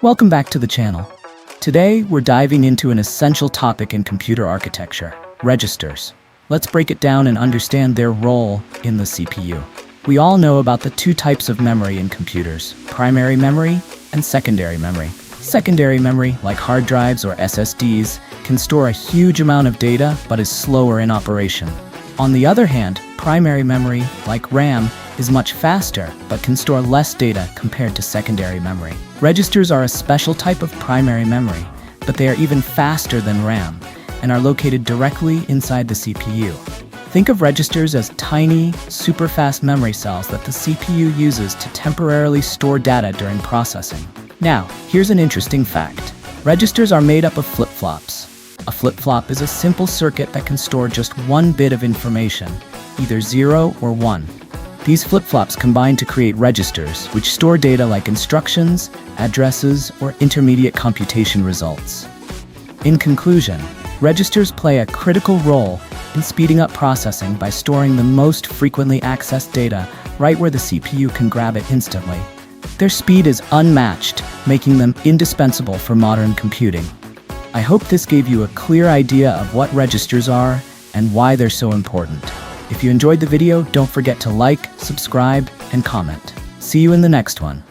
Welcome back to the channel. Today, we're diving into an essential topic in computer architecture, registers. Let's break it down and understand their role in the CPU. We all know about the two types of memory in computers, primary memory and secondary memory. Secondary memory, like hard drives or SSDs, can store a huge amount of data but is slower in operation. On the other hand, primary memory, like RAM, is much faster but can store less data compared to secondary memory. Registers are a special type of primary memory, but they are even faster than RAM and are located directly inside the CPU. Think of registers as tiny, super-fast memory cells that the CPU uses to temporarily store data during processing. Now, here's an interesting fact. Registers are made up of flip-flops. A flip-flop is a simple circuit that can store just one bit of information, either 0 or 1. These flip-flops combine to create registers, which store data like instructions, addresses, or intermediate computation results. In conclusion, registers play a critical role in speeding up processing by storing the most frequently accessed data right where the CPU can grab it instantly. Their speed is unmatched, making them indispensable for modern computing. I hope this gave you a clear idea of what registers are and why they're so important. If you enjoyed the video, don't forget to like, subscribe, and comment. See you in the next one.